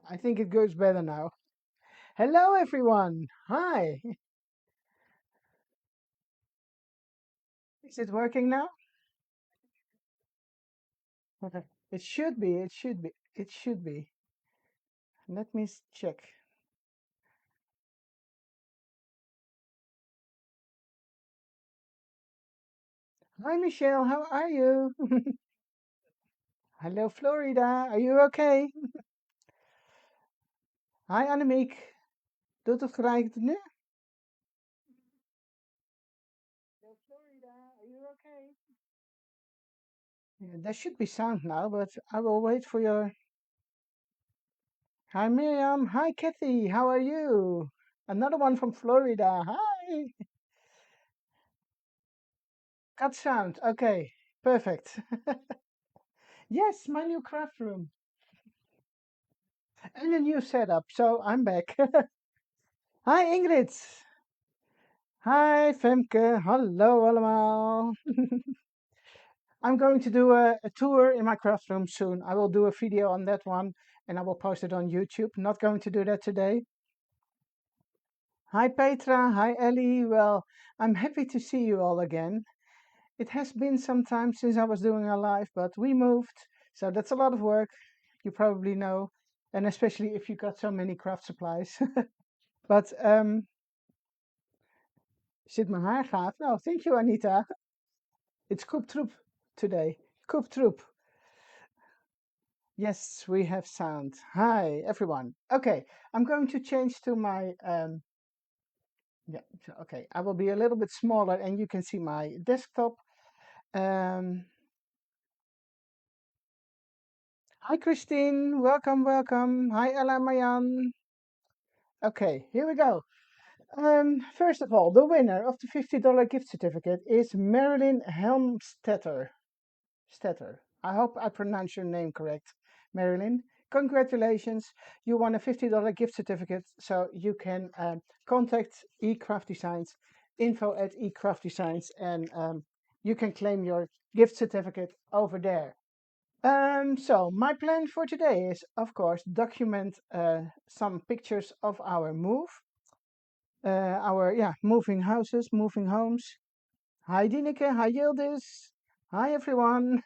I think it goes better now. Hello, everyone. Hi. Is it working now? Okay. It should be. It should be. It should be. Let me check. Hi, Michelle. How are you? Hello, Florida. Are you okay? Hi, Annemiek. Doet het gelijk nu? Hello, Florida. Are you okay? Yeah, there should be sound now, but I will wait for your. Hi, Miriam. Hi, Kathy. How are you? Another one from Florida. Hi. Got sound. Okay. Perfect. Yes, my new craft room and a new setup. So I'm back. Hi Ingrid. Hi Femke. Hallo allemaal. I'm going to do a tour in my craft room soon. I will do a video on that one and I will post it on YouTube. Not going to do that today. Hi Petra. Hi Ellie. Well, I'm happy to see you all again. It has been some time since I was doing a live, but we moved. So that's a lot of work. You probably know. And especially if you got so many craft supplies. But zit mijn haar gaaf? No, thank you, Anita. It's Koop Troep today. Koop Troep. Yes, we have sound. Hi, everyone. Okay, I'm going to change to my yeah. Okay, I will be a little bit smaller, and you can see my desktop. Um, Hi, Christine. Welcome, welcome. Hi, Ella Mayan. Okay, here we go. First of all, the winner of the $50 gift certificate is Marilyn Helmstetter. Stetter. I hope I pronounced your name correct, Marilyn. Congratulations, you won a $50 gift certificate, so you can contact eCraft Designs, info@eCraftDesigns, and you can claim your gift certificate over there. So my plan for today is, of course, document some pictures of our move, moving houses, moving homes. Hi Dineke, hi Yildiz, hi everyone.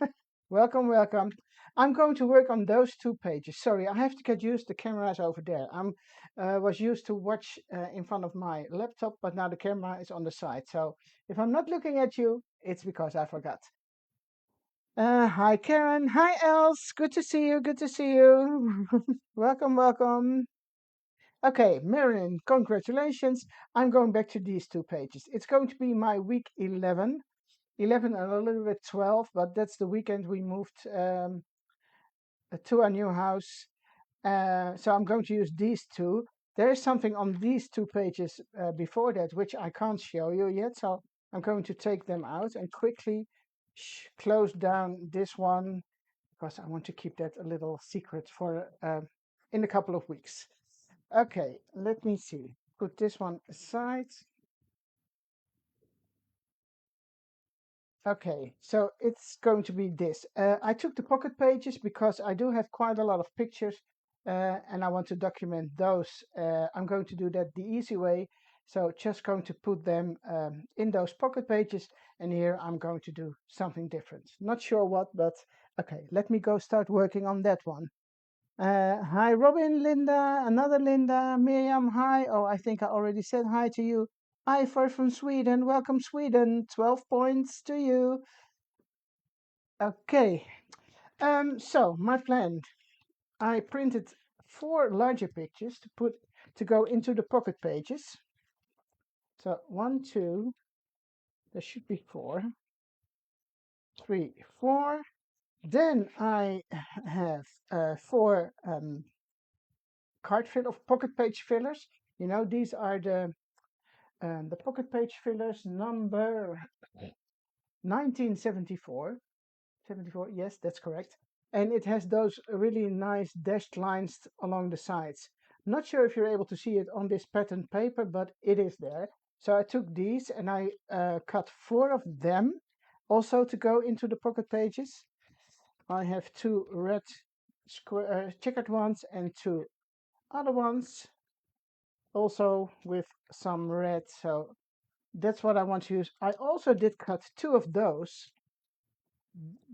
Welcome, welcome. I'm going to work on those two pages. Sorry, I have to get used. The camera is over there. I'm was used to watch in front of my laptop, but now the camera is on the side. So if I'm not looking at you, it's because I forgot. Hi Karen. Hi Els. Good to see you. Good to see you. Welcome, welcome. Okay, Marion, congratulations. I'm going back to these two pages. It's going to be my week 11. 11 and a little bit 12, but that's the weekend we moved to a new house. So I'm going to use these two. There is something on these two pages before that which I can't show you yet. So I'm going to take them out and quickly close down this one because I want to keep that a little secret for in a couple of weeks. Okay, let me see. Put this one aside. Okay, so it's going to be this. I took the pocket pages because I do have quite a lot of pictures and I want to document those. I'm going to do that the easy way. So just going to put them in those pocket pages, and here I'm going to do something different. Not sure what, but okay, let me go start working on that one. Hi Robin, Linda, another Linda, Miriam, hi. Oh, I think I already said hi to you. Ivar from Sweden. Welcome, Sweden. 12 points to you. Okay. So my plan. I printed 4 larger pictures to go into the pocket pages. So 1, 2. There should be 4. 3, 4. Then I have 4 card fill of pocket page fillers. You know, these are the pocket page fillers number 1974. 74, yes, that's correct. And it has those really nice dashed lines along the sides. Not sure if you're able to see it on this pattern paper, but it is there. So I took these and I cut 4 of them also to go into the pocket pages. I have 2 red square, checkered ones and two other ones, also with some red. So that's what I want to use. I also did cut two of those.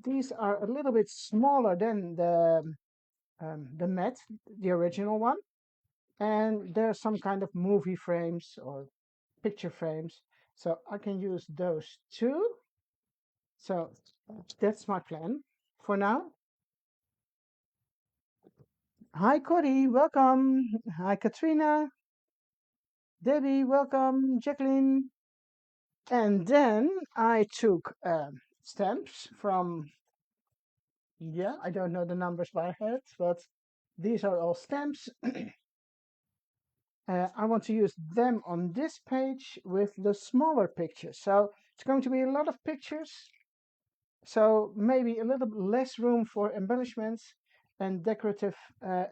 These are a little bit smaller than the mat, the original one. And there's some kind of movie frames or picture frames. So I can use those too. So that's my plan for now. Hi, Cody, welcome. Hi, Katrina. Debbie, welcome. Jacqueline. And then I took stamps from, yeah, I don't know the numbers by heart, but these are all stamps. I want to use them on this page with the smaller pictures. So it's going to be a lot of pictures. So maybe a little bit less room for embellishments and decorative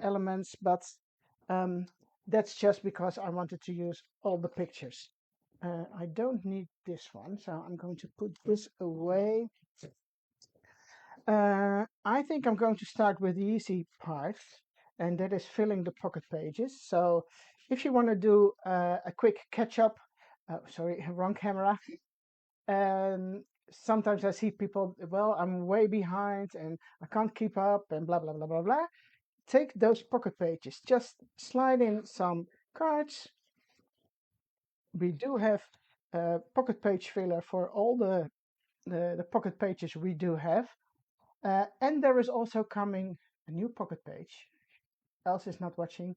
elements, but um, that's just because I wanted to use all the pictures. I don't need this one, so I'm going to put this away. I think I'm going to start with the easy part, and that is filling the pocket pages. So if you want to do a quick catch up, sorry, wrong camera. Sometimes I see people, well, I'm way behind and I can't keep up and blah, blah, blah, blah, blah. Take those pocket pages, just slide in some cards. We do have a pocket page filler for all the pocket pages we do have. And there is also coming a new pocket page. Else is not watching.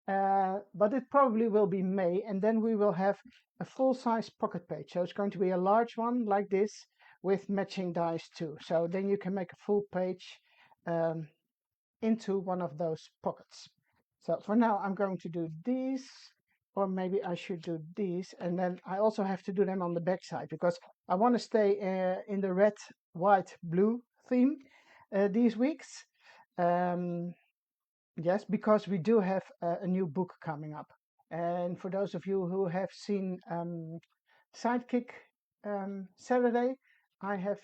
But it probably will be May, and then we will have a full-size pocket page. So it's going to be a large one like this with matching dies too. So then you can make a full page into one of those pockets. So for now, I'm going to do these, or maybe I should do these, and then I also have to do them on the back side because I want to stay in the red, white, blue theme these weeks. Um, Yes, because we do have a new book coming up. And for those of you who have seen Sidekick Saturday, I have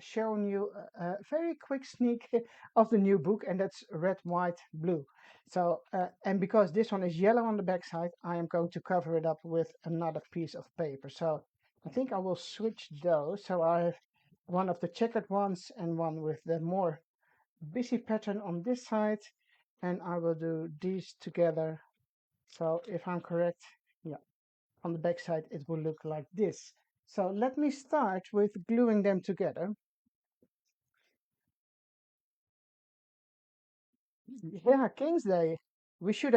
shown you a very quick sneak of the new book, and that's red, white, blue. So, and because this one is yellow on the backside, I am going to cover it up with another piece of paper. So I think I will switch those. So I have one of the checkered ones and one with the more busy pattern on this side, and I will do these together. So if I'm correct, yeah, on the back side it will look like this. So let me start with gluing them together. Yeah, King's Day. I should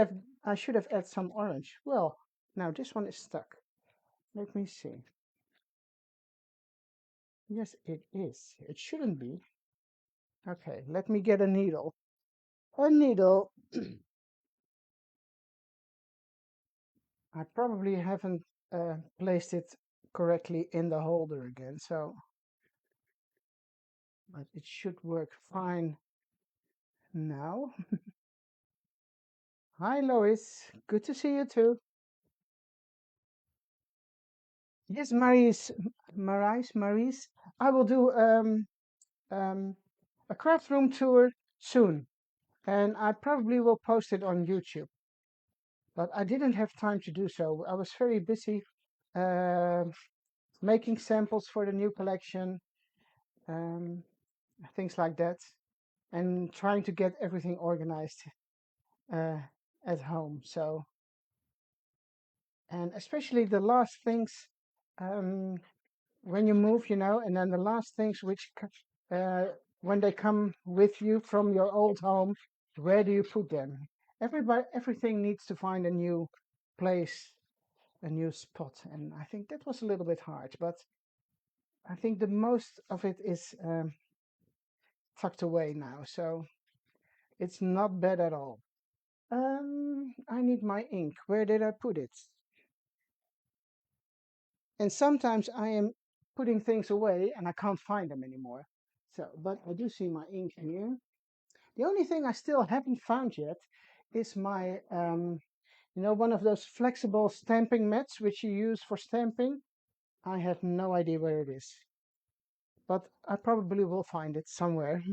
have added some orange. Well, now this one is stuck. Let me see. Yes, it is. It shouldn't be. Okay, let me get a needle. A needle. I probably haven't placed it correctly in the holder again, so but it should work fine now. Hi, Lois. Good to see you too. Yes, Maurice. I will do um, a craft room tour soon, and I probably will post it on YouTube. But I didn't have time to do so. I was very busy uh, making samples for the new collection, um, things like that, and trying to get everything organized uh, at home. So, and especially the last things um, when you move, and then the last things uh, when they come with you from your old home, where do you put them? Everything needs to find a new place, a new spot, and I think that was a little bit hard, but I think the most of it is tucked away now, so it's not bad at all. I need my ink. Where did I put it? And sometimes I am putting things away and I can't find them anymore. So, but I do see my ink here. The only thing I still haven't found yet is my, one of those flexible stamping mats which you use for stamping. I have no idea where it is, but I probably will find it somewhere.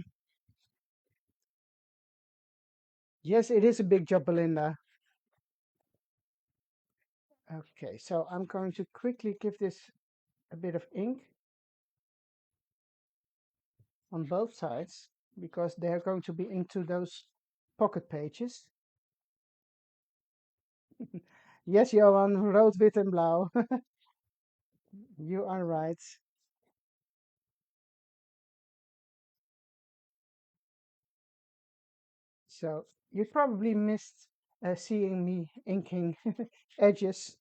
Yes, it is a big job, Belinda. Okay, so I'm going to quickly give this a bit of ink on both sides because they're going to be into those pocket pages. Yes, Johan, rood, wit en blauw. You are right. So you probably missed seeing me inking edges.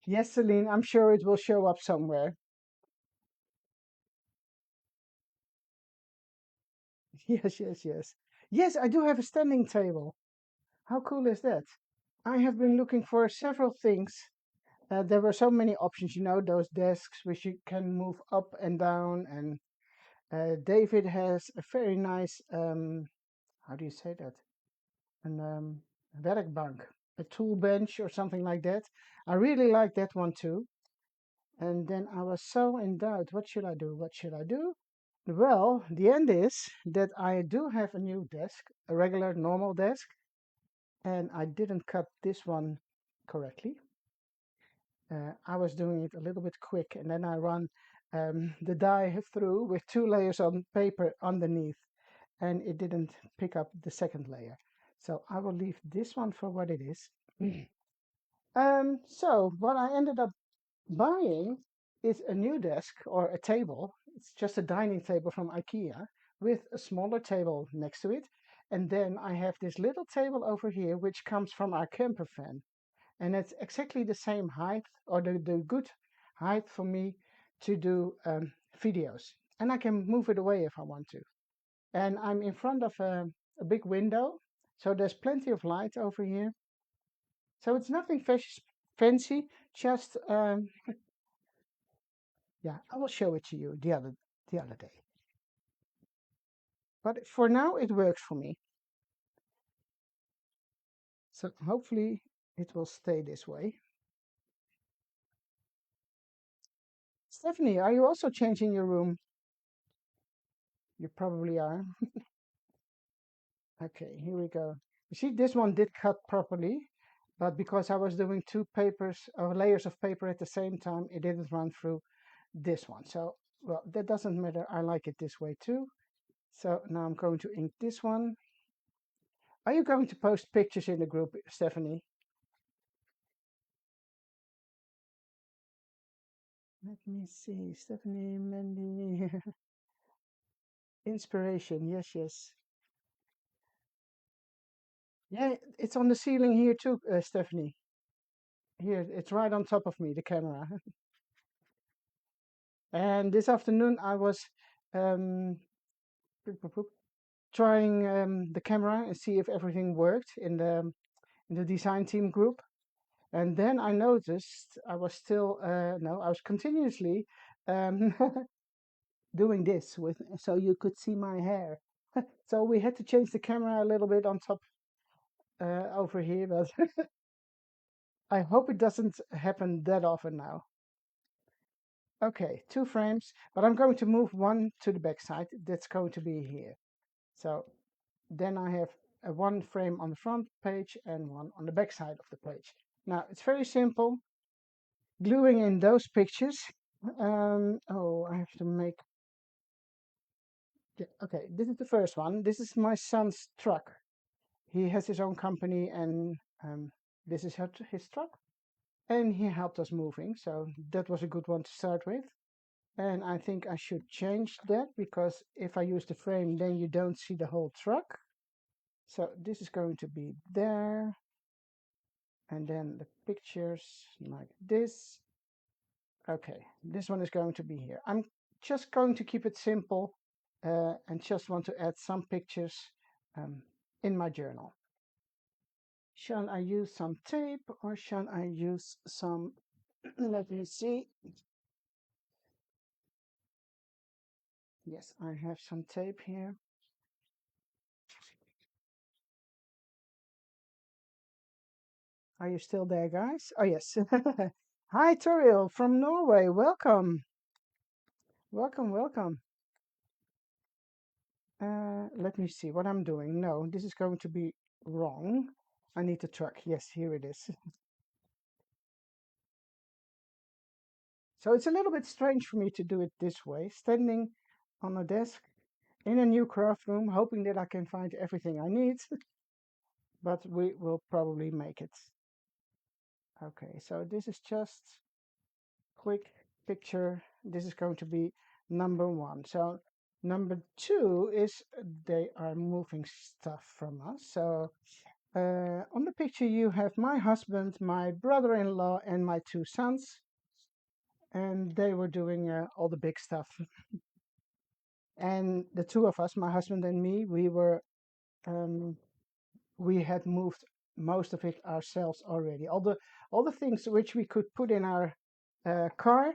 Yes, Celine, I'm sure it will show up somewhere. Yes, yes, yes. Yes, I do have a standing table. How cool is that? I have been looking for several things. There were so many options, those desks which you can move up and down. And David has a very nice, how do you say that? An werkbank, a tool bench or something like that. I really like that one too. And then I was so in doubt. What should I do? What should I do? Well, the end is that I do have a new desk, a regular normal desk, and I didn't cut this one correctly. I was doing it a little bit quick, and then I run the die through with two layers on paper underneath, and it didn't pick up the second layer. So I will leave this one for what it is. So what I ended up buying is a new desk or a table. It's just a dining table from IKEA with a smaller table next to it. And then I have this little table over here, which comes from our camper van. And it's exactly the same height or the good height for me to do videos. And I can move it away if I want to. And I'm in front of a big window. So there's plenty of light over here. So it's nothing fancy, just yeah, I will show it to you the other day. But for now, it works for me. So hopefully it will stay this way. Stephanie, are you also changing your room? You probably are. Okay, here we go. You see, this one did cut properly, but because I was doing two papers or layers of paper at the same time, it didn't run through this one. So, well, that doesn't matter. I like it this way too. So now I'm going to ink this one. Are you going to post pictures in the group, Stephanie? Let me see. Stephanie, Mandy. Inspiration. Yes, yes. Yeah, it's on the ceiling here too, Stephanie. Here, it's right on top of me, the camera. And this afternoon I was um, boop, boop, boop, trying the camera and see if everything worked in the design team group. And then I noticed I was still no, I was continuously um, doing this with so you could see my hair. So we had to change the camera a little bit on top over here, but I hope it doesn't happen that often now. Okay, two frames, but I'm going to move one to the back side. That's going to be here. So then I have one frame on the front page and one on the back side of the page. Now it's very simple. Gluing in those pictures. Oh, I have to make. Yeah, okay, this is the first one. This is my son's truck. He has his own company, and this is his truck. And he helped us moving, so that was a good one to start with. And I think I should change that because if I use the frame, then you don't see the whole truck. So this is going to be there. And then the pictures like this. Okay, this one is going to be here. I'm just going to keep it simple and just want to add some pictures um, in my journal. Shall I use some tape or shall I use some, let me see. Yes, I have some tape here. Are you still there, guys? Oh, yes. Hi, Toriel from Norway. Welcome. Welcome, welcome. Let me see what I'm doing. No, this is going to be wrong. I need the truck. Yes, here it is. So it's a little bit strange for me to do it this way, standing on a desk in a new craft room, hoping that I can find everything I need, but we will probably make it. Okay, so this is just quick picture. This is going to be number one. So number two is they are moving stuff from us. So on the picture you have my husband, my brother-in-law, and my two sons, and they were doing all the big stuff. And the two of us, my husband and me, um, we had moved most of it ourselves already. All the things which we could put in our car,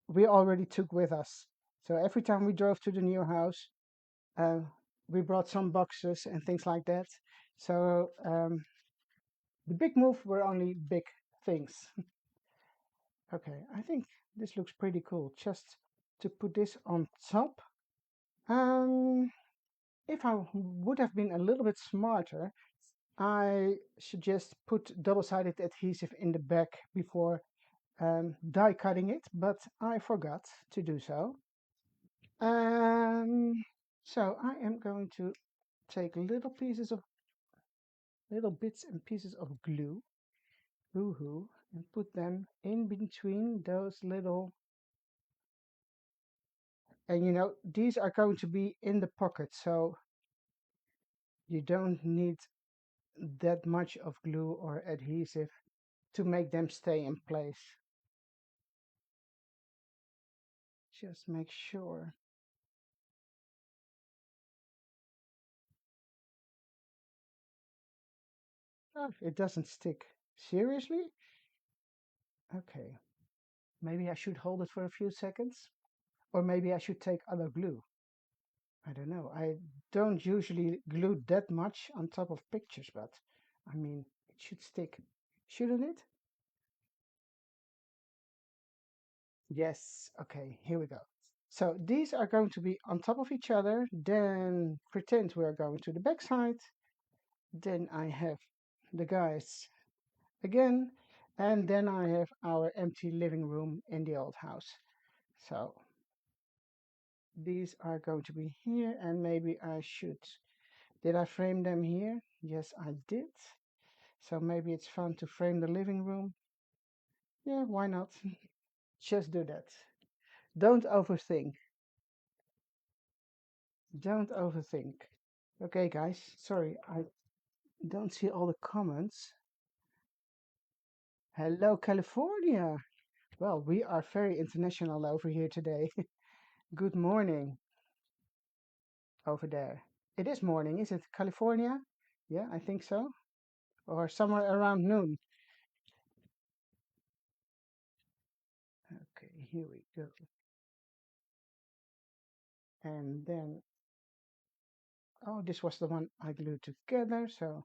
we already took with us. So every time we drove to the new house, uh, we brought some boxes and things like that. So the big move were only big things. Okay, I think this looks pretty cool. Just to put this on top. Um, if I would have been a little bit smarter, I suggest put double-sided adhesive in the back before die cutting it, but I forgot to do so. Um, so I am going to take little bits and pieces of glue, woohoo, and put them in between those little, and these are going to be in the pocket, so you don't need that much of glue or adhesive to make them stay in place. Just make sure. Oh, it doesn't stick. Seriously? Okay. Maybe I should hold it for a few seconds. Or maybe I should take other glue. I don't know. I don't usually glue that much on top of pictures, but I mean, it should stick, shouldn't it? Yes. Okay, here we go. So these are going to be on top of each other. Then pretend we're going to the back side. Then I have the guys again. And then I have our empty living room in the old house. So these are going to be here, and maybe I should. Did I frame them here? Yes, I did. So maybe it's fun to frame the living room. Yeah, why not? Just do that. Don't overthink. Don't overthink. Okay, guys, sorry, I don't see all the comments. Hello, California. Well, we are very international over here today. Good morning over there. It is morning, is it California? Yeah, I think so. Or somewhere around noon. Okay, here we go. And then, oh, this was the one I glued together. So,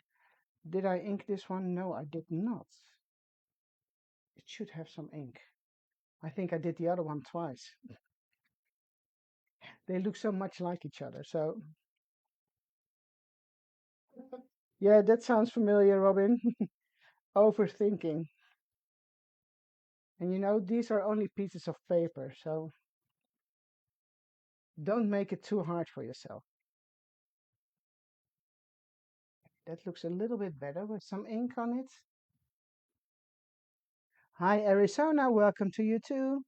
did I ink this one? No, I did not. It should have some ink. I think I did the other one twice. They look so much like each other. So, yeah, that sounds familiar, Robin. Overthinking. And these are only pieces of paper, so don't make it too hard for yourself. That looks a little bit better with some ink on it. Hi, Arizona. Welcome to you too.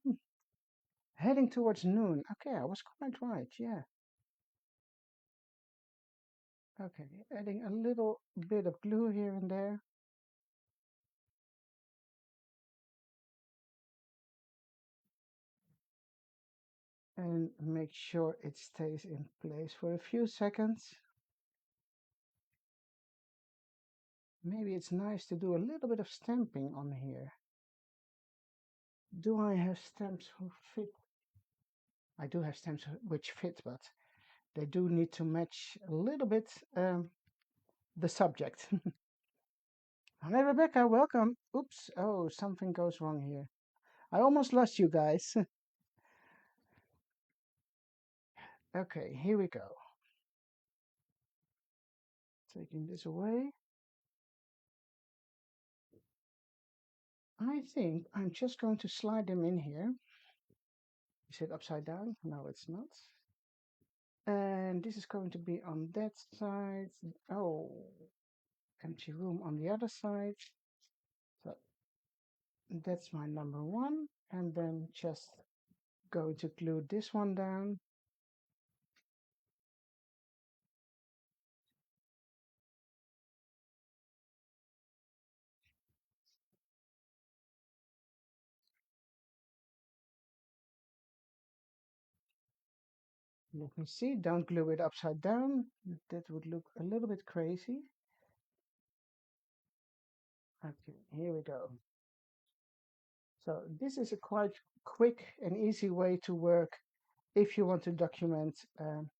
Heading towards noon. Okay, I was quite right. Yeah. Okay, adding a little bit of glue here and there. And make sure it stays in place for a few seconds. Maybe it's nice to do a little bit of stamping on here. Do I have stamps who fit? I do have stamps which fit, but they do need to match a little bit the subject. Hi, Rebecca, welcome. Oops, oh, something goes wrong here. I almost lost you guys. Okay, here we go. Taking this away. I think I'm just going to slide them in here. Is it upside down? No, it's not. And this is going to be on that side. Oh, empty room on the other side. So that's my number one. And then just going to glue this one down. Let me see, don't glue it upside down. That would look a little bit crazy. Okay, here we go. So this is a quite quick and easy way to work if you want to document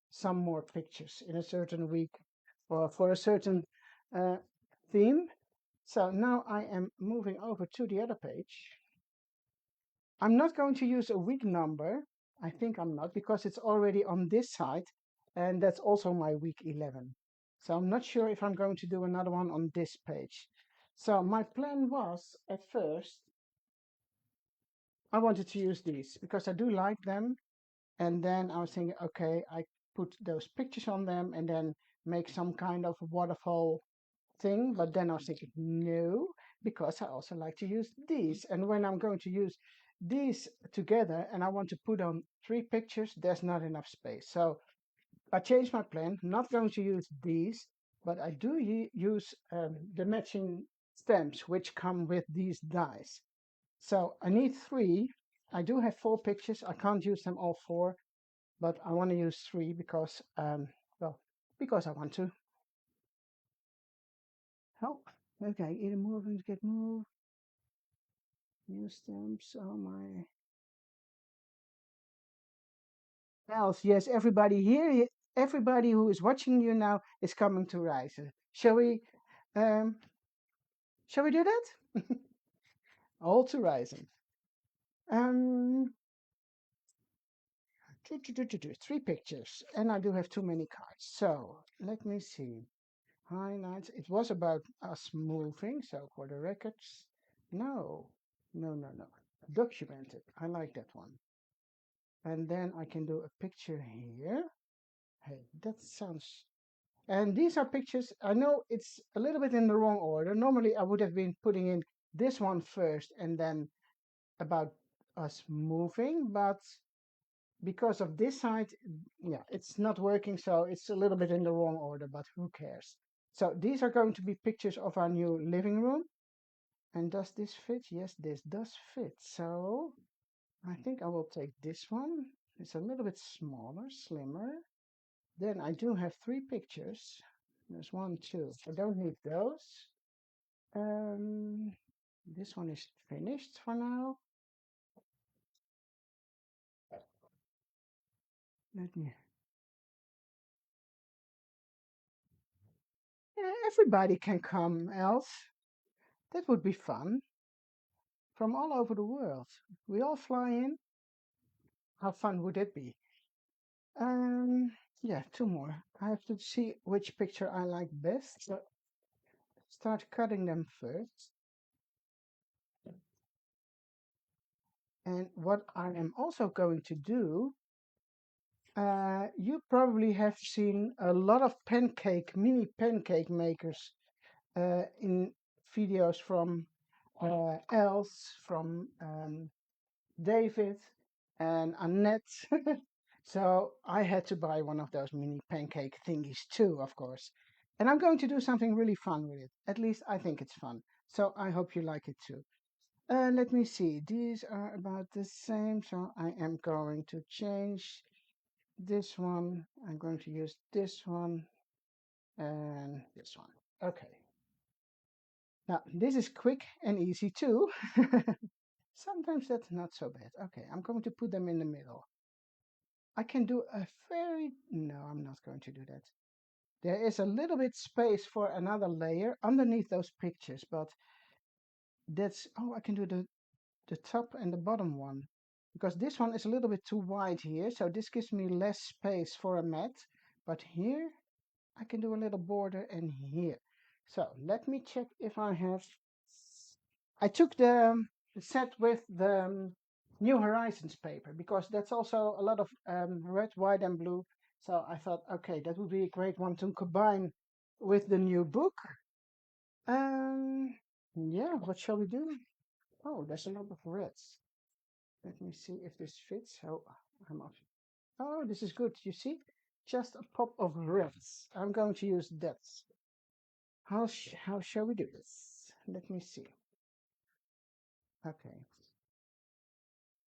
some more pictures in a certain week or for a certain uh, theme. So now I am moving over to the other page. I'm not going to use a week number. I think I'm not because it's already on this side and that's also my week 11. So I'm not sure if I'm going to do another one on this page. So my plan was at first, I wanted to use these because I do like them. And then I was thinking, okay, I put those pictures on them and then make some kind of waterfall thing. But then I was thinking, no, because I also like to use these. And when I'm going to use these together and I want to put on 3 pictures, there's not enough space. So I changed my plan, not going to use these, but I do use the matching stamps, which come with these dies. So I need 3. I do have 4 pictures. I can't use them all 4, but I want to use 3 because, well, because I want to. Oh, okay, either moving, get moved. New stamps, oh my. Else, yes, everybody here, everybody who is watching you now is coming to Rise. Um, shall we do that? All to Rising. Um, 3 pictures, and I do have too many cards. So let me see. Highlights. It was about us moving, so for the records. No, no. Documented. I like that one. And then I can do a picture here. Hey, that sounds. And these are pictures. I know it's a little bit in the wrong order. Normally, I would have been putting in this one first and then about us moving, but because of this side, yeah, it's not working, so it's a little bit in the wrong order, but who cares? So these are going to be pictures of our new living room. And does this fit? Yes, this does fit. So I think I will take this one. It's a little bit smaller, slimmer. Then I do have 3 pictures. There's 1, 2. I don't need those. Um, this one is finished for now. Let me. Yeah, everybody can come else. That would be fun. From all over the world. We all fly in. How fun would it be? Yeah, 2 more. I have to see which picture I like best. So start cutting them first. And what I am also going to do, you probably have seen a lot of mini pancake makers in videos from Els, from David and Annette. So I had to buy one of those mini pancake thingies too, of course. And I'm going to do something really fun with it. At least I think it's fun. So I hope you like it too. Let me see. These are about the same. So I am going to change this one. I'm going to use this one and this one. Okay. Now, this is quick and easy too. Sometimes that's not so bad. Okay, I'm going to put them in the middle. I can do a very, no, I'm not going to do that. There is a little bit space for another layer underneath those pictures, but that's, oh, I can do the top and the bottom one. Because this one is a little bit too wide here, so this gives me less space for a mat. But here, I can do a little border and here. So let me check if I have. I took the set with the New Horizons paper because that's also a lot of red, white, and blue. So I thought, okay, that would be a great one to combine with the new book. Um, yeah, what shall we do? Oh, there's a lot of reds. Let me see if this fits. Oh, I'm off. Oh, this is good. You see, just a pop of reds. I'm going to use that. How shall we do this? Let me see. Okay,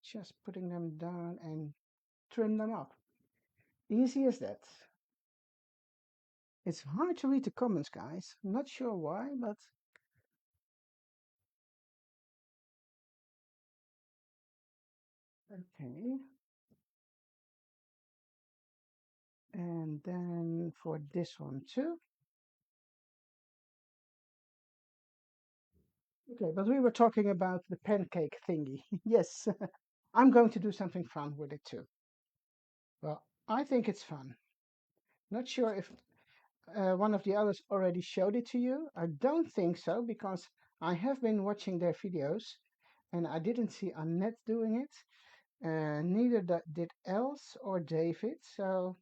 just putting them down and trim them up. Easy as that. It's hard to read the comments, guys. I'm not sure why, but okay. And then for this one too. Okay, but we were talking about the pancake thingy. Yes, I'm going to do something fun with it too. Well, I think it's fun. Not sure if one of the others already showed it to you. I don't think so because I have been watching their videos and I didn't see Annette doing it. Neither did Els or David. So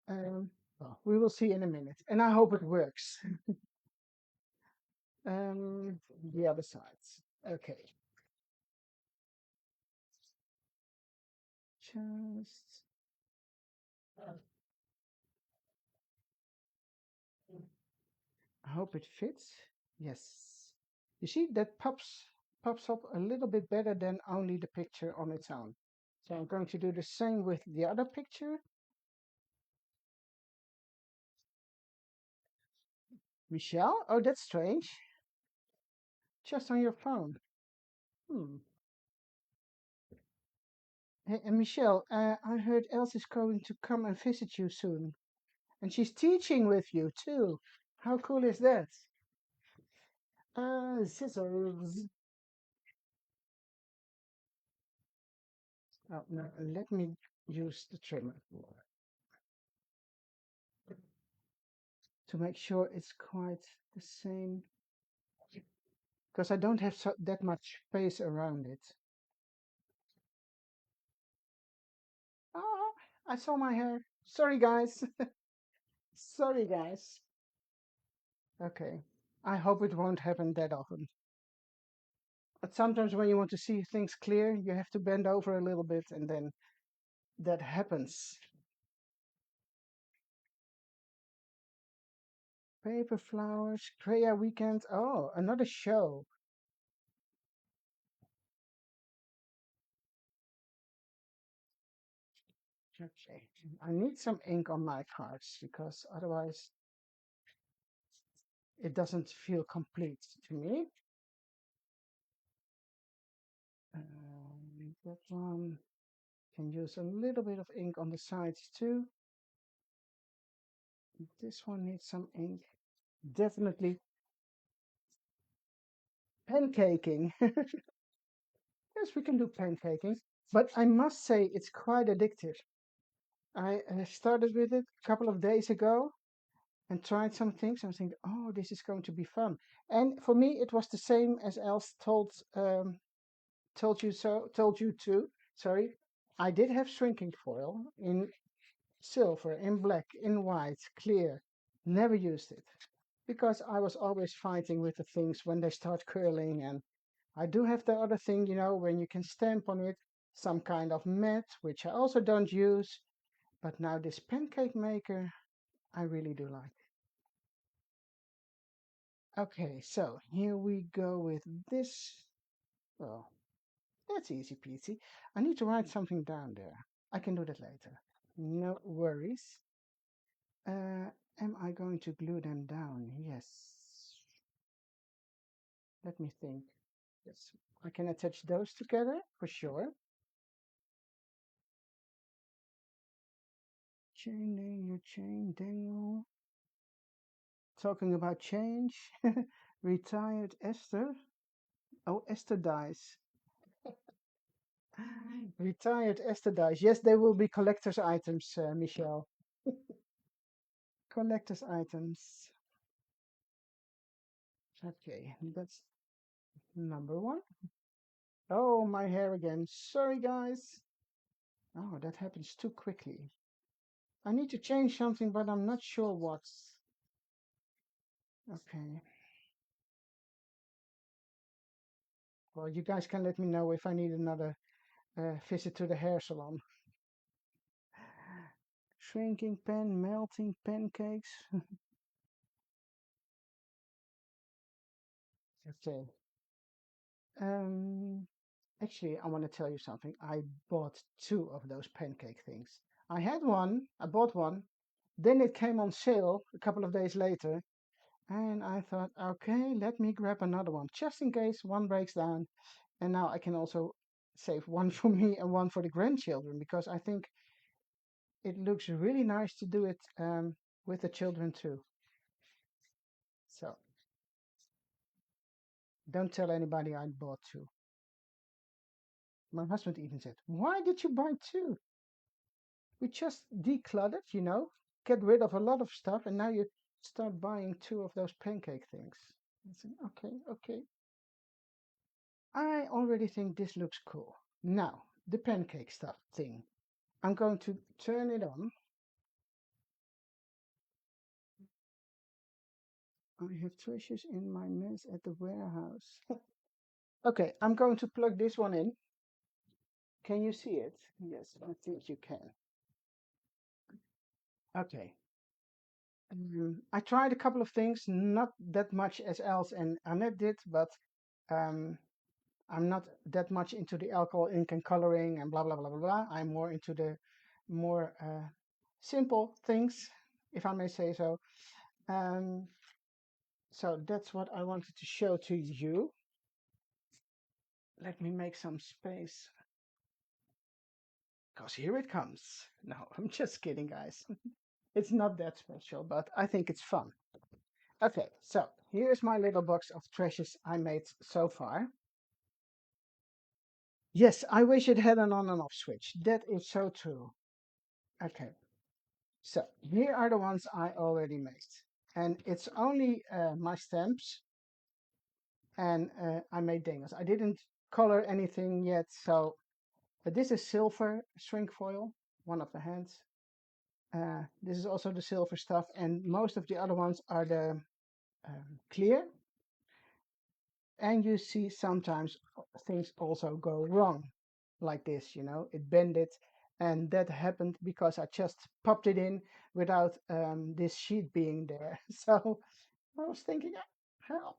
um, well, we will see in a minute. And I hope it works. The other sides. Okay. Just. I hope it fits. Yes. You see, that pops up a little bit better than only the picture on its own. So I'm going to do the same with the other picture. Michelle? Oh, that's strange. Just on your phone. Hmm. Hey, and Michelle, I heard Else is going to come and visit you soon. And she's teaching with you too. How cool is that? Scissors. Oh, no, let me use the trimmer to make sure it's quite the same. Because I don't have that much space around it. Oh, I saw my hair. Sorry, guys. Sorry, guys. Okay. I hope it won't happen that often. But sometimes when you want to see things clear, you have to bend over a little bit and then that happens. Paper flowers, Creia weekend. Oh, another show. Okay. I need some ink on my cards because otherwise it doesn't feel complete to me. That one can use a little bit of ink on the sides too. This one needs some ink. Definitely pancaking. Yes, we can do pancaking. But I must say it's quite addictive. I started with it a couple of days ago and tried some things. I was thinking, oh, this is going to be fun. And for me, it was the same as Els told you too. Sorry, I did have shrinking foil in silver, in black, in white, clear. Never used it because I was always fighting with the things when they start curling. And I do have the other thing, when you can stamp on it, some kind of matte, which I also don't use. But now this pancake maker, I really do like. Okay, so here we go with this. Well, that's easy peasy. I need to write something down there. I can do that later. No worries. Am I going to glue them down? Yes. Let me think. Yes, I can attach those together for sure. Chain your chain, Daniel. Talking about change. Retired Esther. Oh, Esther dies. Retired Esther dies. Yes, they will be collector's items, Michelle. collector's items. Okay, that's number one. Oh, my hair again. Sorry, guys. Oh, that happens too quickly. I need to change something, but I'm not sure what. Okay. Well, you guys can let me know if I need another visit to the hair salon. Shrinking pen, melting pancakes. Okay. Um, Actually, I want to tell you something. I bought two of those pancake things. I had one, I bought one, then it came on sale a couple of days later, and I thought, okay, let me grab another one just in case one breaks down. And now I can also save one for me and one for the grandchildren because I think it looks really nice to do it with the children too. So don't tell anybody I bought two. My husband even said, why did you buy two? We just decluttered, get rid of a lot of stuff, and now you start buying two of those pancake things. I said, okay, okay. I already think this looks cool. Now, the pancake stuff thing. I'm going to turn it on. I have treasures in my mess at the warehouse. Okay, I'm going to plug this one in. Can you see it? Yes, I think you can. Okay. I tried a couple of things, not that much as Els and Annette did, but um, I'm not that much into the alcohol ink and coloring and blah blah blah blah blah. I'm more into the more simple things, if I may say so. Um, so that's what I wanted to show to you. Let me make some space, because here it comes. No, I'm just kidding, guys. It's not that special, but I think it's fun. Okay, so here's my little box of treasures I made so far. Yes, I wish it had an on and off switch. That is so true. Okay, so here are the ones I already made. And it's only my stamps and I made dingers. I didn't color anything yet, so this is silver shrink foil, one of the hands. This is also the silver stuff, and most of the other ones are the clear. And you see sometimes things also go wrong, like this, it bended, and that happened because I just popped it in without this sheet being there. So I was thinking, help.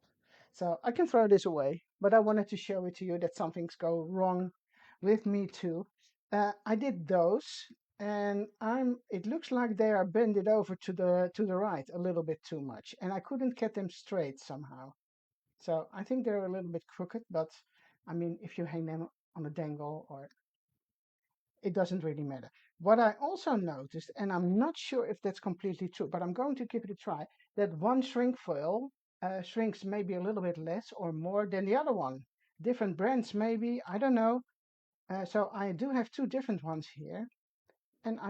So I can throw this away, but I wanted to show it to you that some things go wrong with me too. I did those, and it looks like they are bended over to the right a little bit too much, and I couldn't get them straight somehow. So I think they're a little bit crooked, but I mean, if you hang them on a dangle or it doesn't really matter. What I also noticed, and I'm not sure if that's completely true, but I'm going to give it a try, that one shrink foil shrinks maybe a little bit less or more than the other one. Different brands, maybe, I don't know. So I do have two different ones here, and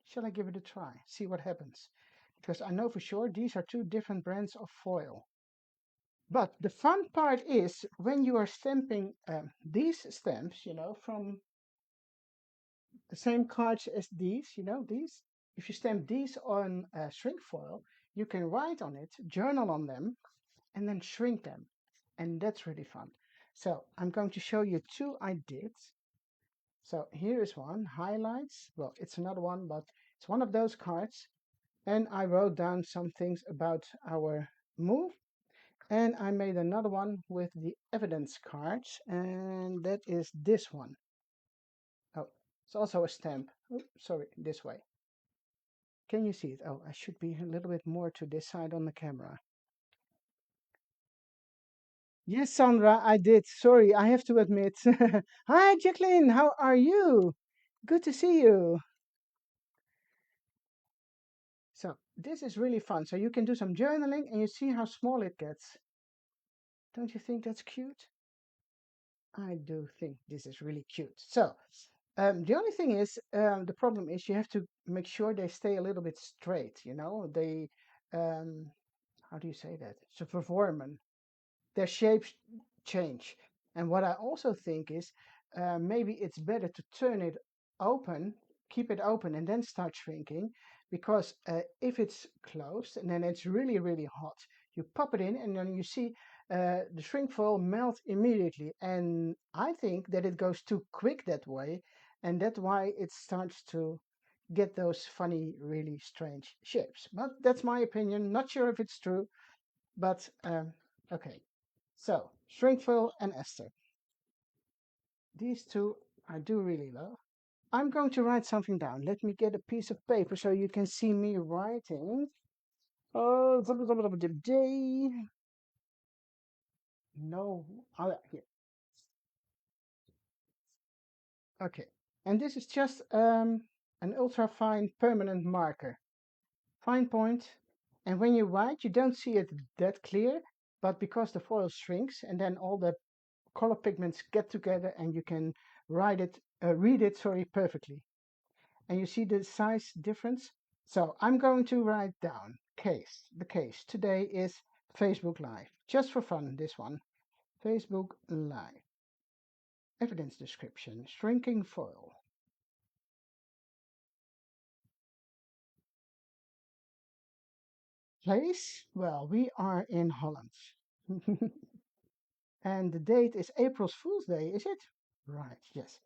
shall I give it a try? See what happens. Because I know for sure these are two different brands of foil. But the fun part is when you are stamping these stamps, from the same cards as these. If you stamp these on shrink foil, you can write on it, journal on them, and then shrink them. And that's really fun. So I'm going to show you two I did. So here is one, highlights. Well, it's another one, but it's one of those cards. And I wrote down some things about our move. And I made another one with the evidence cards, and that is this one. Oh, it's also a stamp. Oh, sorry, this way. Can you see it? Oh, I should be a little bit more to this side on the camera. Yes, Sandra, I did. Sorry, I have to admit. Hi, Jacqueline, how are you? Good to see you. So, this is really fun. So, you can do some journaling and you see how small it gets. Don't you think that's cute? I do think this is really cute. So, The only thing is, the problem is you have to make sure they stay a little bit straight. You know, they, um, how do you say that? So vervormen, their shapes change. And what I also think is maybe it's better to turn it open, keep it open, and then start shrinking. Because if it's closed and then it's really, really hot, you pop it in and then you see the shrink foil melt immediately. And I think that it goes too quick that way. And that's why it starts to get those funny, really strange shapes. But that's my opinion. Not sure if it's true, but okay. So, Shrinkful and Esther. These two I do really love. I'm going to write something down. Let me get a piece of paper so you can see me writing. Oh, day. No. Oh, yeah. Okay. And this is just an ultra fine permanent marker. Fine point. And when you write, you don't see it that clear, but because the foil shrinks and then all the color pigments get together and you can read it, sorry, perfectly. And you see the size difference. So I'm going to write down case. The case today is Facebook Live. Just for fun, this one. Facebook Live. Evidence description. Shrinking foil. Place? Well, we are in Holland. And the date is April's Fool's Day, is it? Right, yes.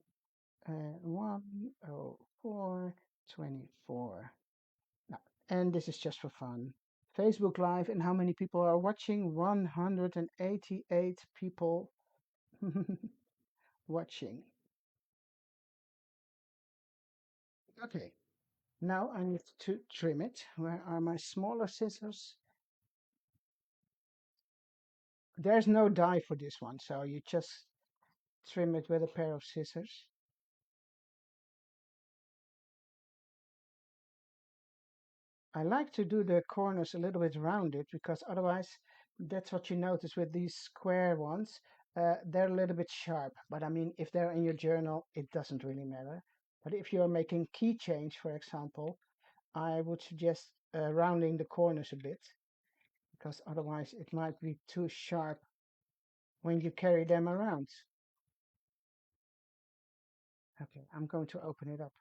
10424. No, and this is just for fun. Facebook Live, and how many people are watching? 188 people watching. Okay, now I need to trim it. Where are my smaller scissors? There's no die for this one, so you just trim it with a pair of scissors. I like to do the corners a little bit rounded because otherwise, that's what you notice with these square ones. They're a little bit sharp, but I mean, if they're in your journal, it doesn't really matter. But if you're making keychains, for example, I would suggest rounding the corners a bit because otherwise it might be too sharp when you carry them around. Okay, I'm going to open it up.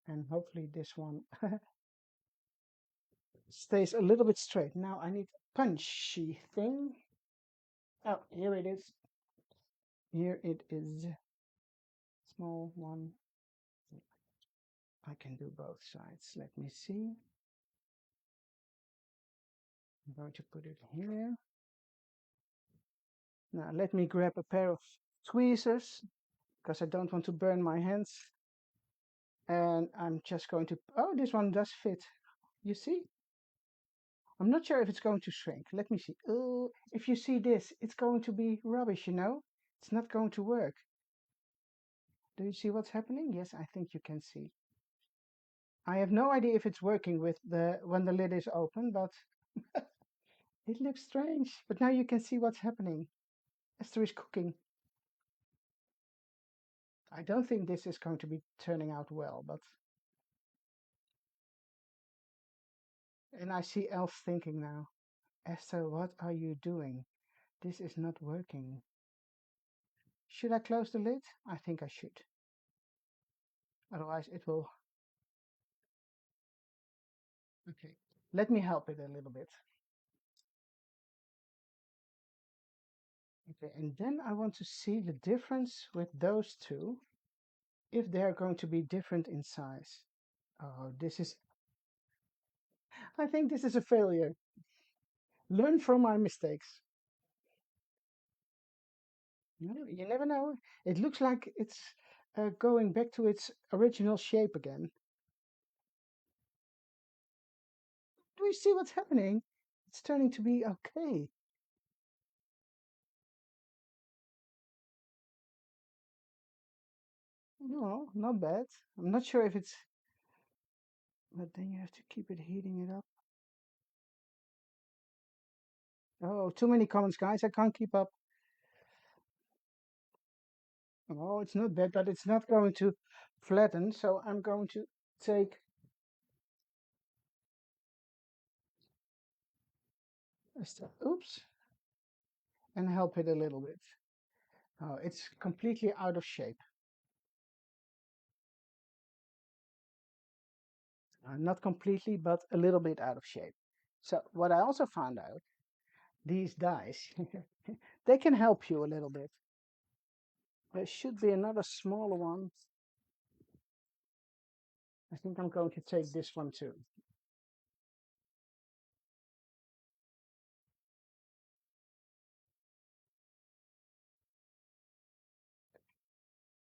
And hopefully this one stays a little bit straight. Now I need a punchy thing. Oh, here it is. Here it is. Small one. I can do both sides. Let me see. I'm going to put it here. Now let me grab a pair of tweezers because I don't want to burn my hands. And I'm just going to, oh, this one does fit. You see? I'm not sure if it's going to shrink. Let me see. Oh, if you see this, it's going to be rubbish, you know? It's not going to work. Do you see what's happening? Yes, I think you can see. I have no idea if it's working with the when the lid is open, but it looks strange. But now you can see what's happening. Esther is cooking. I don't think this is going to be turning out well, but and I see Elf thinking now, Esther, what are you doing? This is not working. Should I close the lid? I think I should. Otherwise it will. Okay. Let me help it a little bit. Okay, and then I want to see the difference with those two, if they're going to be different in size. Oh, this is, I think this is a failure. Learn from my mistakes. No, you never know. It looks like it's going back to its original shape again. Do you see what's happening? It's turning to be okay. No, not bad. I'm not sure if it's, but then you have to keep it heating it up. Oh, too many comments, guys. I can't keep up. Oh, it's not bad, but it's not going to flatten. So I'm going to take, oops, and help it a little bit. Oh, it's completely out of shape. Not completely, but a little bit out of shape. So what I also found out, these dies, they can help you a little bit. There should be another smaller one. I think I'm going to take this one too.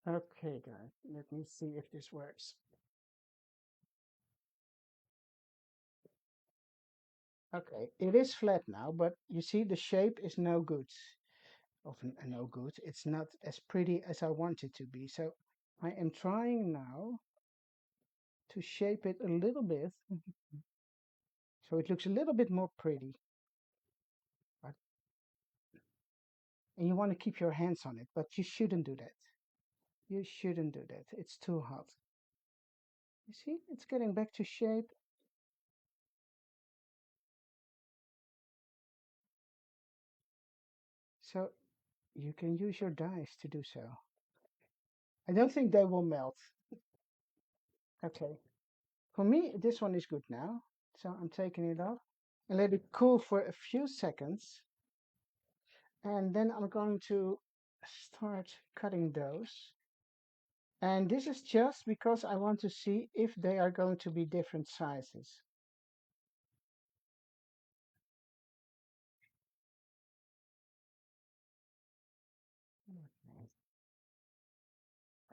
Okay, guys, let me see if this works. Okay, it is flat now, but you see the shape is no good. Often no good. It's not as pretty as I want it to be. So I am trying now to shape it a little bit so it looks a little bit more pretty. But, and you want to keep your hands on it, but you shouldn't do that. You shouldn't do that. It's too hot. You see, it's getting back to shape. So you can use your dies to do so. I don't think they will melt. Okay. For me, this one is good now. So I'm taking it off and let it cool for a few seconds. And then I'm going to start cutting those. And this is just because I want to see if they are going to be different sizes.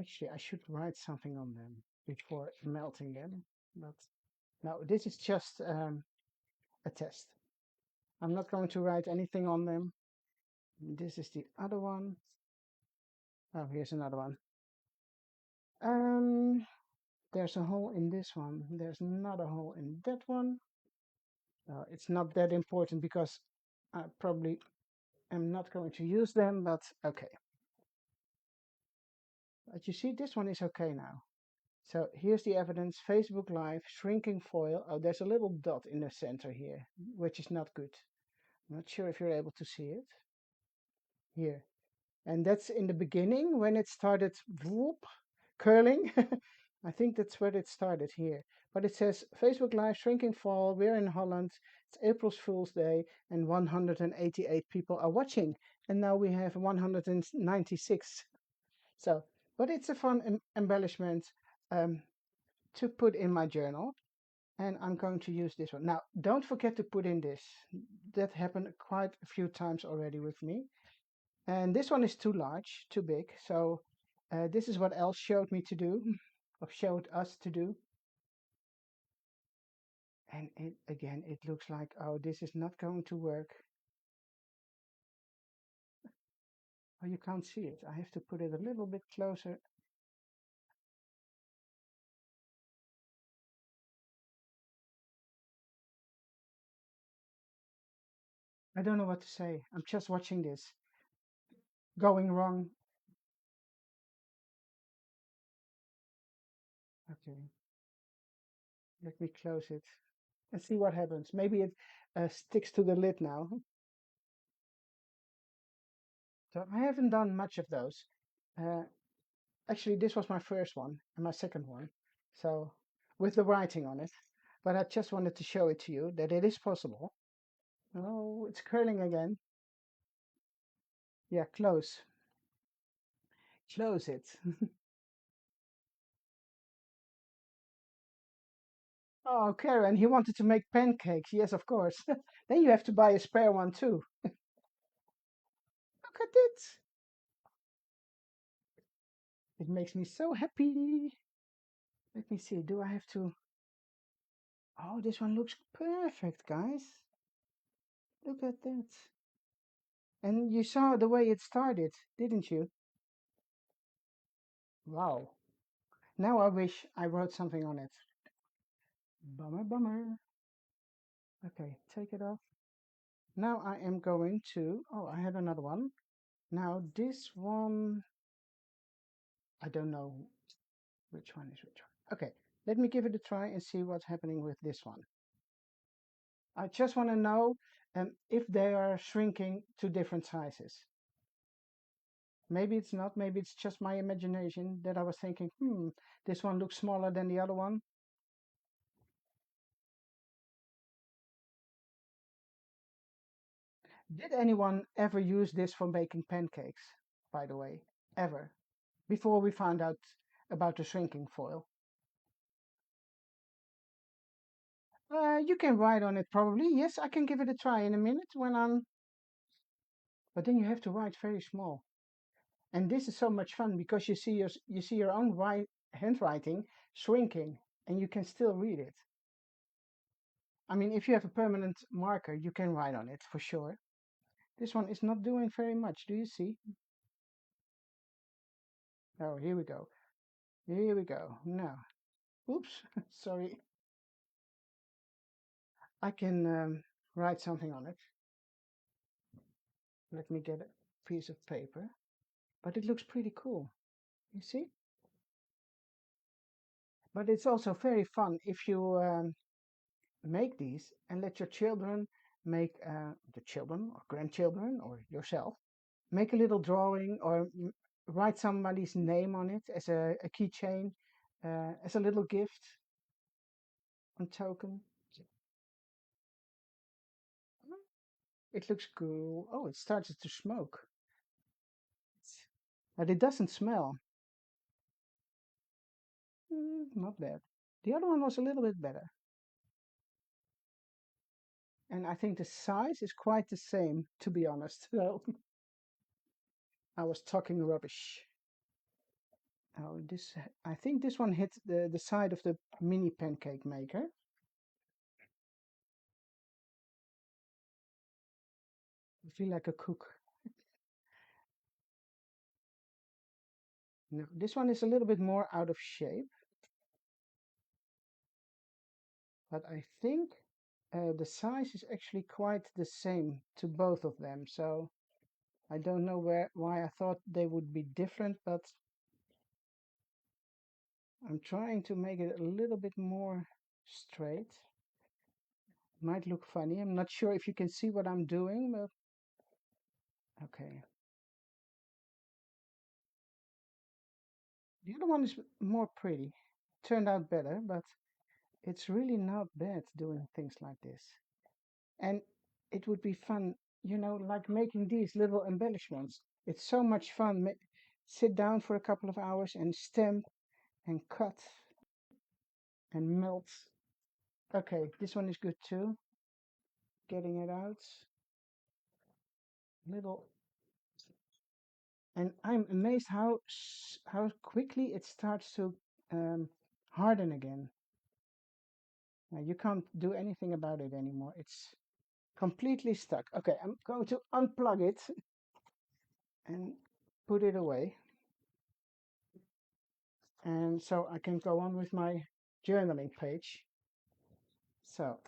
Actually, I should write something on them before melting them. But no, this is just a test. I'm not going to write anything on them. This is the other one. Oh, here's another one. Um, there's a hole in this one. There's not a hole in that one. It's not that important because I probably am not going to use them, but okay. But you see, this one is okay now. So here's the evidence. Facebook Live, shrinking foil. Oh, there's a little dot in the center here, which is not good. I'm not sure if you're able to see it. Here. And that's in the beginning when it started whoop, curling. I think that's where it started here. But it says Facebook Live, shrinking foil. We're in Holland. It's April Fool's Day, and 188 people are watching. And now we have 196. So, but it's a fun embellishment. Um, to put in my journal, and I'm going to use this one. Now, don't forget to put in this. That happened quite a few times already with me. And this one is too large, too big. So this is what else showed me to do, or showed us to do. And again, it looks like, oh, this is not going to work. Oh, you can't see it. I have to put it a little bit closer. I don't know what to say. I'm just watching this going wrong. Okay, let me close it and see what happens. Maybe it sticks to the lid now. So I haven't done much of those. Uh, Actually, this was my first one and my second one. So with the writing on it. But I just wanted to show it to you that it is possible. Oh, it's curling again. Yeah, close. Close it. Oh, Karen, he wanted to make pancakes. Yes, of course. Then you have to buy a spare one too. Look at it. It makes me so happy. Let me see. Do I have to? Oh, this one looks perfect, guys. Look at that. And you saw the way it started, didn't you? Wow. Now I wish I wrote something on it. Bummer, bummer. Okay, take it off. Now I am going to, oh, I had another one. Now this one, I don't know which one is which one. Okay, let me give it a try and see what's happening with this one. I just want to know if they are shrinking to different sizes. Maybe it's not, maybe it's just my imagination that I was thinking, this one looks smaller than the other one. Did anyone ever use this for making pancakes, by the way? Ever? Before we found out about the shrinking foil. You can write on it probably. Yes, I can give it a try in a minute when I'm. But then you have to write very small. And this is so much fun because you see your own handwriting shrinking, and you can still read it. I mean, if you have a permanent marker, you can write on it for sure. This one is not doing very much. Do you see? Oh, here we go. Here we go. Now, oops, sorry. I can write something on it. Let me get a piece of paper. But it looks pretty cool. You see? But it's also very fun if you make these and let your children make the children or grandchildren or yourself make a little drawing or write somebody's name on it as a keychain, as a little gift and token. It looks cool. Oh, it started to smoke, but it doesn't smell. Not bad. The other one was a little bit better. And I think the size is quite the same, to be honest. So I was talking rubbish. Oh, I think this one hit the side of the mini pancake maker. I feel like a cook. No, this one is a little bit more out of shape, but I think the size is actually quite the same to both of them. So I don't know why I thought they would be different, but I'm trying to make it a little bit more straight. Might look funny. I'm not sure if you can see what I'm doing, but okay. The other one is more pretty. Turned out better, but it's really not bad doing things like this. And it would be fun, like making these little embellishments. It's so much fun. Sit down for a couple of hours and stamp and cut and melt. Okay, this one is good too. Getting it out. Little. And I'm amazed how quickly it starts to um, harden again. Now you can't do anything about it anymore. It's completely stuck. Okay, I'm going to unplug it and put it away. And so I can go on with my journaling page. So,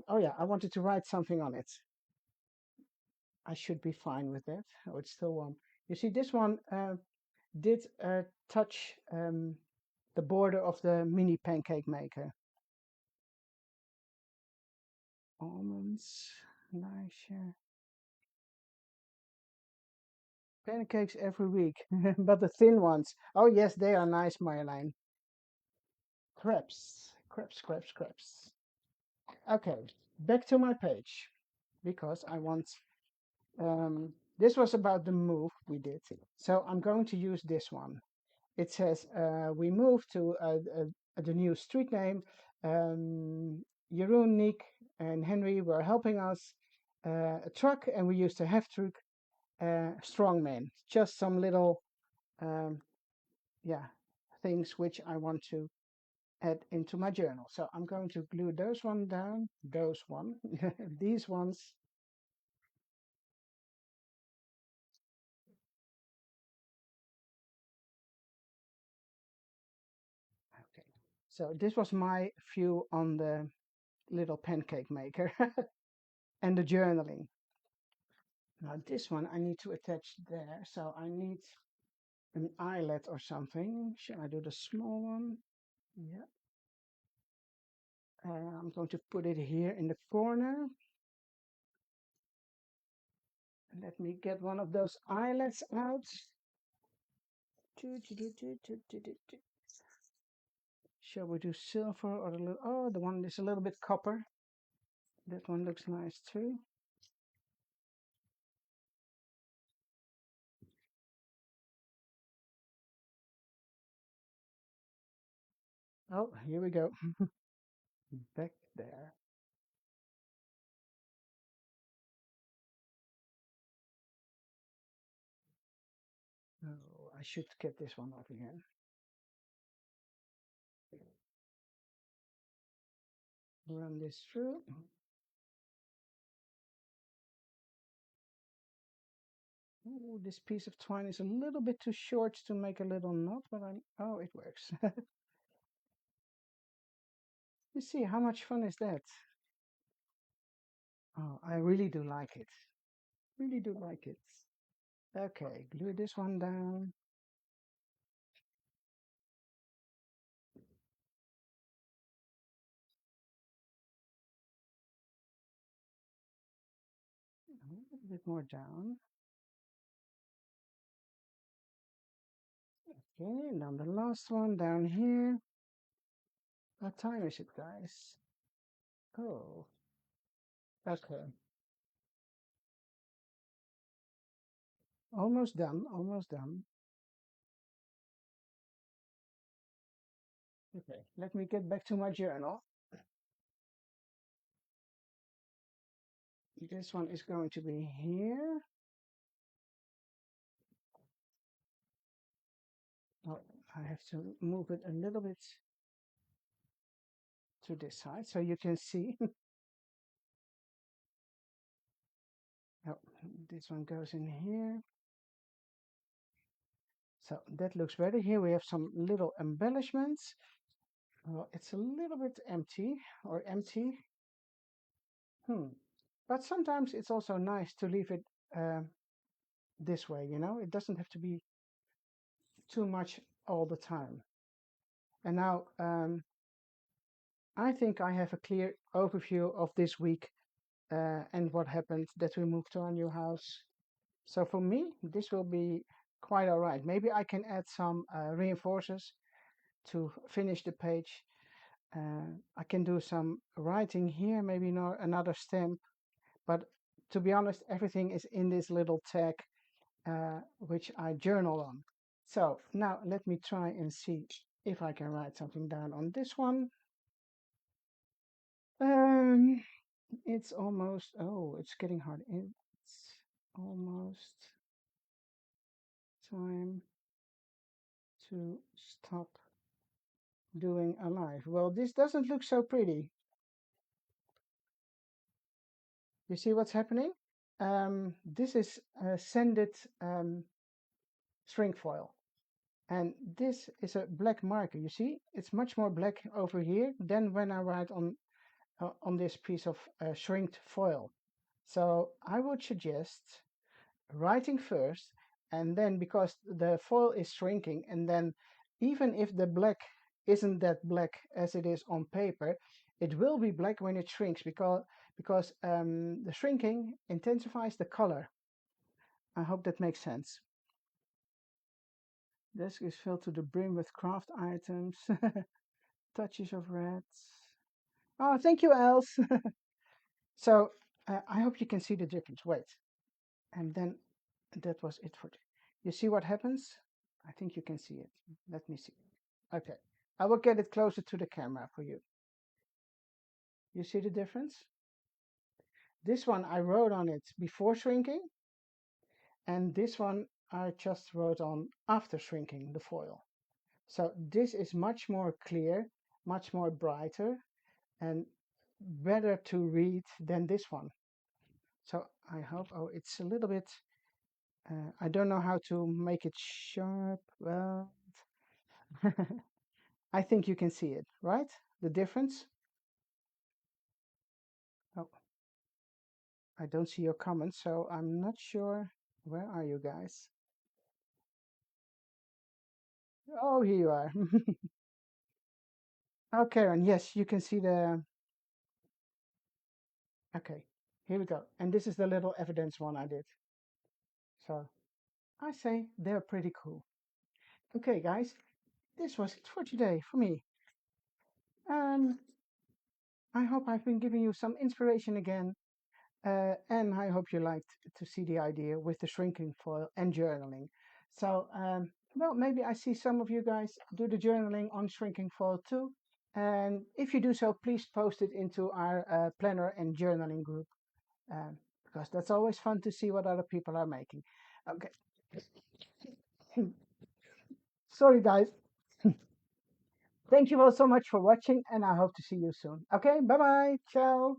oh yeah, I wanted to write something on it. I should be fine with that. Oh, it's still warm. You see, this one did touch the border of the mini pancake maker. Almonds, nice. Pancakes every week, but the thin ones. Oh yes, they are nice, Marjolein. Crepes, crepes, crepes, crepes. Okay, back to my page because I want. This was about the move we did, so I'm going to use this one. It says we moved to the new street name. Jeroen, Nick, and Henry were helping us. A truck, and we used a half truck strongman. Just some little, um, yeah, things which I want to add into my journal. So I'm going to glue those one down, those one, these ones. Okay. So this was my view on the little pancake maker and the journaling. Now this one I need to attach there, so I need an eyelet or something. Shall I do the small one? Yeah. I'm going to put it here in the corner. Let me get one of those eyelets out. Shall we do silver or a little? Oh, the one is a little bit copper. That one looks nice too. Oh, here we go. Back there. Oh, I should get this one off again. Run this through. Oh, this piece of twine is a little bit too short to make a little knot, but oh, it works. You see, how much fun is that? Oh, I really do like it. Really do like it. Okay, glue this one down. A little bit more down. Okay, and then the last one down here. What time is it, guys? Oh, okay. Almost done, almost done. Okay, let me get back to my journal. This one is going to be here. Oh, I have to move it a little bit to this side so you can see. Oh, this one goes in here. So that looks better. Here we have some little embellishments. Well, it's a little bit empty or empty. But sometimes it's also nice to leave it uh, this way, you know? It doesn't have to be too much all the time. And now I think I have a clear overview of this week and what happened that we moved to our new house. So for me, this will be quite all right. Maybe I can add some reinforcers to finish the page. I can do some writing here, maybe not another stamp, but to be honest, everything is in this little tag which I journal on. So now let me try and see if I can write something down on this one. Um, it's almost, oh, it's getting hard. It's almost time to stop doing a live. Well, this doesn't look so pretty. You see what's happening? This is sanded shrink foil. And this is a black marker. You see, it's much more black over here than when I write on this piece of shrinked foil. So I would suggest writing first, and then because the foil is shrinking, and then even if the black isn't that black as it is on paper, it will be black when it shrinks because the shrinking intensifies the color. I hope that makes sense. Desk is filled to the brim with craft items, touches of red. Oh, thank you, Els. So I hope you can see the difference. Wait, and then that was it for. You see what happens? I think you can see it. Let me see. Okay, I will get it closer to the camera for you. You see the difference? This one I wrote on it before shrinking, and this one I just wrote on after shrinking the foil. So this is much more clear, much more brighter, and better to read than this one. So I hope, oh, it's a little bit, I don't know how to make it sharp. Well, I think you can see it, right? The difference. Oh, I don't see your comments, so I'm not sure. Where are you guys? Oh, here you are. Oh, Karen, yes, you can see the. Okay, here we go. And this is the little evidence one I did. So I say they're pretty cool. Okay, guys, this was it for today for me. And I hope I've been giving you some inspiration again. And I hope you liked to see the idea with the shrinking foil and journaling. So, well, maybe I see some of you guys do the journaling on shrinking foil too. And if you do so, please post it into our planner and journaling group, because that's always fun to see what other people are making. Okay. Sorry, guys. Thank you all so much for watching, and I hope to see you soon. Okay, bye bye. Ciao.